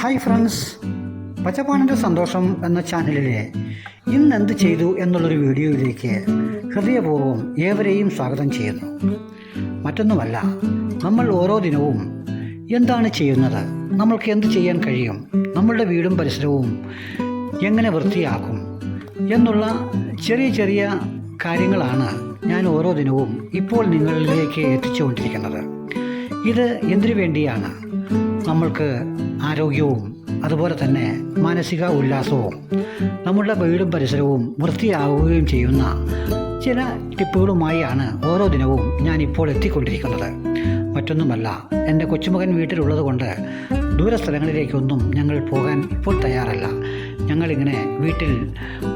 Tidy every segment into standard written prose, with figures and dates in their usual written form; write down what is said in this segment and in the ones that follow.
Hi friends, പച്ചപ്പാണിൻ്റെ സന്തോഷം എന്ന ചാനലിലെ ഇന്ന് എന്ത് ചെയ്തു എന്നുള്ളൊരു വീഡിയോയിലേക്ക് ഹൃദയപൂർവ്വം ഏവരെയും സ്വാഗതം ചെയ്യുന്നു. മറ്റൊന്നുമല്ല, നമ്മൾ ഓരോ ദിനവും എന്താണ് ചെയ്യുന്നത്, നമ്മൾക്ക് എന്ത് ചെയ്യാൻ കഴിയും, നമ്മളുടെ വീടും പരിസരവും എങ്ങനെ വൃത്തിയാക്കും എന്നുള്ള ചെറിയ ചെറിയ കാര്യങ്ങളാണ് ഞാൻ ഓരോ ദിനവും ഇപ്പോൾ നിങ്ങളിലേക്ക് എത്തിച്ചുകൊണ്ടിരിക്കുന്നത്. ഇത് എന്തിനു വേണ്ടിയാണ്? നമ്മൾക്ക് ആരോഗ്യവും അതുപോലെ തന്നെ മാനസിക ഉല്ലാസവും നമ്മളുടെ വീടും പരിസരവും വൃത്തിയാവുകയും ചെയ്യുന്ന ചില ടിപ്പുകളുമായാണ് ഓരോ ദിനവും ഞാനിപ്പോൾ എത്തിക്കൊണ്ടിരിക്കുന്നത്. മറ്റൊന്നുമല്ല, എൻ്റെ കൊച്ചുമകൻ വീട്ടിലുള്ളത് കൊണ്ട് ദൂരസ്ഥലങ്ങളിലേക്കൊന്നും ഞങ്ങൾ പോകാൻ ഇപ്പോൾ തയ്യാറല്ല. ഞങ്ങളിങ്ങനെ വീട്ടിൽ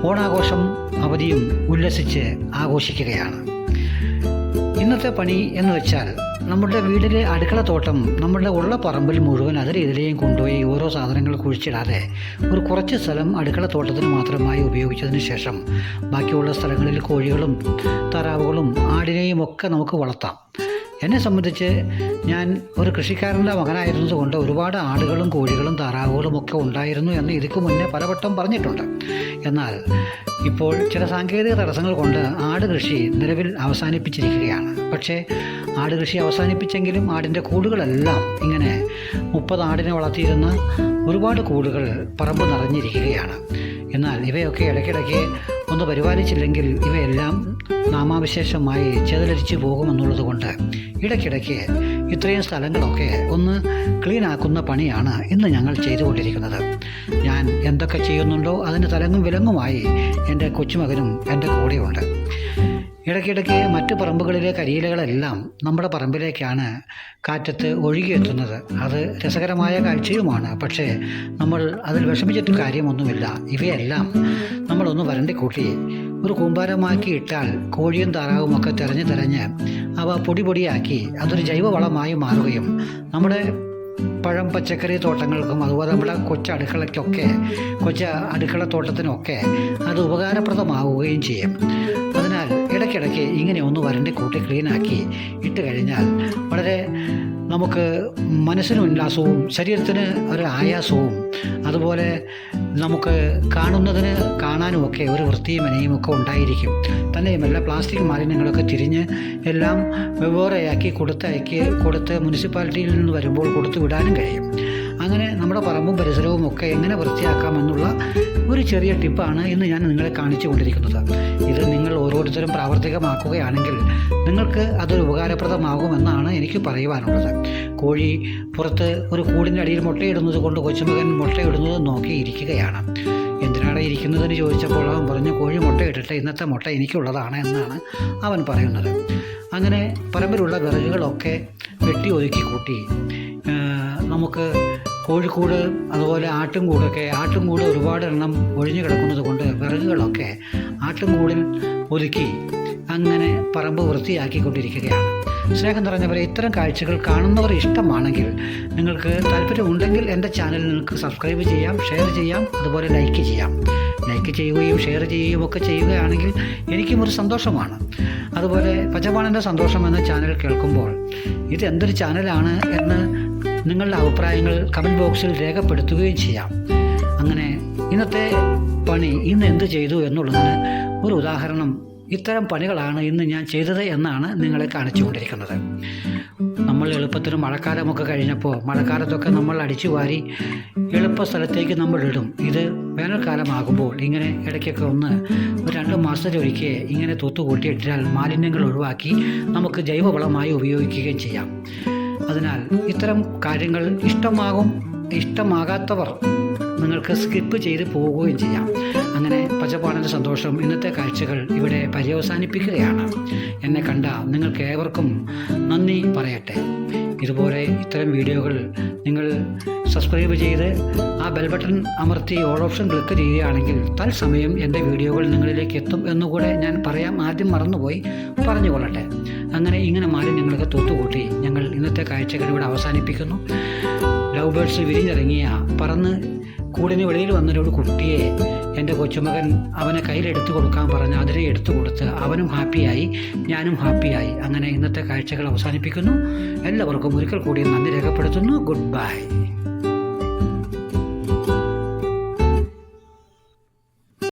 ഓണാഘോഷം അവധിയും ഉല്ലസിച്ച് ആഘോഷിക്കുകയാണ്. ഇന്നത്തെ പണി എന്ന് വെച്ചാൽ, നമ്മുടെ വീട്ടിലെ അടുക്കളത്തോട്ടം നമ്മളുടെ ഉള്ള പറമ്പിൽ മുഴുവൻ അതിലെ ഇതിലെയും കൊണ്ടുപോയി ഓരോ സാധനങ്ങൾ കുഴിച്ചിടാതെ ഒരു കുറച്ച് സ്ഥലം അടുക്കളത്തോട്ടത്തിന് മാത്രമായി ഉപയോഗിച്ചതിന് ശേഷം ബാക്കിയുള്ള സ്ഥലങ്ങളിൽ കോഴികളും താറാവുകളും ആടിനെയും ഒക്കെ നമുക്ക് വളർത്താം. എന്നെ സംബന്ധിച്ച് ഞാൻ ഒരു കൃഷിക്കാരൻ്റെ മകനായിരുന്നത് കൊണ്ട് ഒരുപാട് ആടുകളും കോഴികളും താറാവുകളും ഒക്കെ ഉണ്ടായിരുന്നു എന്ന് ഇതിക്ക് മുന്നേ പലവട്ടം പറഞ്ഞിട്ടുണ്ട്. എന്നാൽ ഇപ്പോൾ ചില സാങ്കേതിക തടസ്സങ്ങൾ കൊണ്ട് ആട് കൃഷി നിലവിൽ അവസാനിപ്പിച്ചിരിക്കുകയാണ്. പക്ഷേ ആട് കൃഷി അവസാനിപ്പിച്ചെങ്കിലും ആടിൻ്റെ കൂടുകളെല്ലാം ഇങ്ങനെ 30 ആടിനെ വളർത്തിയിരുന്ന ഒരുപാട് കൂടുകൾ പറമ്പ് നിറഞ്ഞിരിക്കുകയാണ്. എന്നാൽ ഇവയൊക്കെ ഇടയ്ക്കിടയ്ക്ക് ഒന്ന് പരിപാലിച്ചില്ലെങ്കിൽ ഇവയെല്ലാം നാമാവിശേഷമായി ചെതലരിച്ചു പോകുമെന്നുള്ളത് കൊണ്ട് ഇടയ്ക്കിടയ്ക്ക് ഇത്രയും സ്ഥലങ്ങളൊക്കെ ഒന്ന് ക്ലീൻ ആക്കുന്ന പണിയാണ് ഇന്ന് ഞങ്ങൾ ചെയ്തുകൊണ്ടിരിക്കുന്നത്. ഞാൻ എന്തൊക്കെ ചെയ്യുന്നുണ്ടോ അതിന് തലങ്ങും വിലങ്ങുമായി എൻ്റെ കൊച്ചുമകനും എൻ്റെ കൂടെയുണ്ട്. ഇടയ്ക്കിടയ്ക്ക് മറ്റു പറമ്പുകളിലെ കരിയിലകളെല്ലാം നമ്മുടെ പറമ്പിലേക്കാണ് കാറ്റത്ത് ഒഴുകിയെത്തുന്നത്. അത് രസകരമായ കാഴ്ചയുമാണ്. പക്ഷേ നമ്മൾ അതിൽ വിഷമിച്ചിട്ട് കാര്യമൊന്നുമില്ല. ഇവയെല്ലാം നമ്മളൊന്ന് വരണ്ടിക്കൂട്ടി ഒരു കൂമ്പാരമാക്കി ഇട്ടാൽ കോഴിയും താറാവും ഒക്കെ തിരഞ്ഞ് അവ പൊടിയാക്കി അതൊരു ജൈവവളമായി മാറുകയും നമ്മുടെ പഴം പച്ചക്കറി തോട്ടങ്ങൾക്കും അതുപോലെ നമ്മുടെ കൊച്ചു അടുക്കളത്തോട്ടത്തിനൊക്കെ അത് ഉപകാരപ്രദമാവുകയും ചെയ്യും. അതിനാൽ ഇടയ്ക്കിടയ്ക്ക് ഇങ്ങനെ ഒന്ന് വരണ്ടി കൂട്ടി ക്ലീനാക്കി ഇട്ട് കഴിഞ്ഞാൽ വളരെ നമുക്ക് മനസ്സിന് ഉല്ലാസവും ശരീരത്തിന് ഒരു ആയാസവും അതുപോലെ നമുക്ക് കാണാനുമൊക്കെ ഒരു വൃത്തിയും മെനയും ഒക്കെ ഉണ്ടായിരിക്കും. തന്നെയുമല്ല, പ്ലാസ്റ്റിക് മാലിന്യങ്ങളൊക്കെ തിരിഞ്ഞ് എല്ലാം വെവ്വേറെയാക്കി കൊടുത്ത് മുനിസിപ്പാലിറ്റിയിൽ നിന്ന് വരുമ്പോൾ കൊടുത്തു വിടാനും കഴിയും. അങ്ങനെ നമ്മുടെ പറമ്പും പരിസരവും ഒക്കെ എങ്ങനെ വൃത്തിയാക്കാമെന്നുള്ള ഒരു ചെറിയ ടിപ്പാണ് ഇന്ന് ഞാൻ നിങ്ങളെ കാണിച്ചു കൊണ്ടിരിക്കുന്നത്. ഇത് നിങ്ങൾ ഓരോരുത്തരും പ്രാവർത്തികമാക്കുകയാണെങ്കിൽ നിങ്ങൾക്ക് അതൊരു ഉപകാരപ്രദമാകുമെന്നാണ് എനിക്ക് പറയുവാനുള്ളത്. കോഴി പുറത്ത് ഒരു കൂടിൻ്റെ അടിയിൽ മുട്ടയിടുന്നത് കൊണ്ട് കൊച്ചുമകൻ മുട്ടയിടുന്നത് നോക്കിയിരിക്കുകയാണ്. എന്തിനാണ് ഇരിക്കുന്നതെന്ന് ചോദിച്ചപ്പോൾ അവൻ പറഞ്ഞു, കോഴി മുട്ടയിട്ടിട്ട് ഇന്നത്തെ മുട്ട എനിക്കുള്ളതാണ് എന്നാണ് അവൻ പറയുന്നത്. അങ്ങനെ പറമ്പിലുള്ള വിറകുകളൊക്കെ വെട്ടി ഒതുക്കി കൂട്ടി നമുക്ക് കോഴിക്കൂട് അതുപോലെ ആട്ടുംകൂട് ഒരുപാട് എണ്ണം ഒഴിഞ്ഞു കിടക്കുന്നത് കൊണ്ട് വിറകുകളൊക്കെ ആട്ടുംകൂടിൽ ഒതുക്കി അങ്ങനെ പറമ്പ് വൃത്തിയാക്കിക്കൊണ്ടിരിക്കുകയാണ്. സ്നേഹം നിറഞ്ഞവരെ, ഇത്തരം കാഴ്ചകൾ കാണുന്നവർ ഇഷ്ടമാണെങ്കിൽ, നിങ്ങൾക്ക് താല്പര്യമുണ്ടെങ്കിൽ എൻ്റെ ചാനൽ നിങ്ങൾക്ക് സബ്സ്ക്രൈബ് ചെയ്യാം, ഷെയർ ചെയ്യാം, അതുപോലെ ലൈക്ക് ചെയ്യാം. ലൈക്ക് ചെയ്യുകയും ഷെയർ ചെയ്യുകയും ഒക്കെ ചെയ്യുകയാണെങ്കിൽ എനിക്കും ഒരു സന്തോഷമാണ്. അതുപോലെ പച്ചപ്പാണിൻ്റെ സന്തോഷം എന്ന ചാനൽ കേൾക്കുമ്പോൾ ഇത് എന്തൊരു ചാനലാണ് എന്ന് നിങ്ങളുടെ അഭിപ്രായങ്ങൾ കമൻറ്റ് ബോക്സിൽ രേഖപ്പെടുത്തുകയും ചെയ്യാം. അങ്ങനെ ഇന്നത്തെ പണി ഇന്ന് എന്ത് ചെയ്തു എന്നുള്ളതിന് ഒരു ഉദാഹരണം, ഇത്തരം പണികളാണ് ഇന്ന് ഞാൻ ചെയ്തത് എന്നാണ് നിങ്ങളെ കാണിച്ചുകൊണ്ടിരിക്കുന്നത്. നമ്മൾ എളുപ്പത്തിന് മഴക്കാലമൊക്കെ കഴിഞ്ഞപ്പോൾ മഴക്കാലത്തൊക്കെ നമ്മൾ അടിച്ചു വാരി എളുപ്പ സ്ഥലത്തേക്ക് നമ്മൾ ഇടും. ഇത് വേനൽക്കാലമാകുമ്പോൾ ഇങ്ങനെ ഇടയ്ക്കൊക്കെ ഒന്ന് 2 മാസത്തിലൊരിക്കൽ ഇങ്ങനെ തൂത്തുകൂട്ടിയിട്ടാൽ മാലിന്യങ്ങൾ ഒഴിവാക്കി നമുക്ക് ജൈവവളമായി ഉപയോഗിക്കുകയും ചെയ്യാം. അതിനാൽ ഇത്തരം കാര്യങ്ങൾ ഇഷ്ടമാകാത്തവർ നിങ്ങൾക്ക് സ്കിപ്പ് ചെയ്ത് പോവുകയും ചെയ്യാം. അങ്ങനെ പച്ചപ്പാണിൻ്റെ സന്തോഷം ഇന്നത്തെ കാഴ്ചകൾ ഇവിടെ പര്യവസാനിപ്പിക്കുകയാണ്. എന്നെ കണ്ട നിങ്ങൾക്ക് ഏവർക്കും നന്ദി പറയട്ടെ. ഇതുപോലെ ഇത്തരം വീഡിയോകൾ നിങ്ങൾ സബ്സ്ക്രൈബ് ചെയ്ത് ആ ബെൽ ബട്ടൺ അമർത്തി ഓൾ ഓപ്ഷൻ ക്ലിക്ക് ചെയ്യുകയാണെങ്കിൽ തത്സമയം എൻ്റെ വീഡിയോകൾ നിങ്ങളിലേക്ക് എത്തും എന്നുകൂടെ ഞാൻ പറയാം. ആദ്യം മറന്നുപോയി പറഞ്ഞുകൊള്ളട്ടെ. ഇങ്ങനെ മാലിന്യങ്ങളൊക്കെ തൂത്തുകൂട്ടി ഞങ്ങൾ ഇന്നത്തെ കാഴ്ചകൾ ഇവിടെ അവസാനിപ്പിക്കുന്നു. ലവ് ബേർഡ്സ് വിരിഞ്ഞിറങ്ങിയ പറന്ന് കൂടിന് വെളിയിൽ വന്നൊരു കുട്ടിയെ എൻ്റെ കൊച്ചുമകൻ അവനെ കയ്യിലെടുത്തു കൊടുക്കാൻ പറഞ്ഞ് അതിനെ എടുത്തു കൊടുത്ത് അവനും ഹാപ്പിയായി, ഞാനും ഹാപ്പിയായി. അങ്ങനെ ഇന്നത്തെ കാഴ്ചകൾ അവസാനിപ്പിക്കുന്നു. എല്ലാവർക്കും ഒരിക്കൽ കൂടി നന്ദി രേഖപ്പെടുത്തുന്നു. Good bye.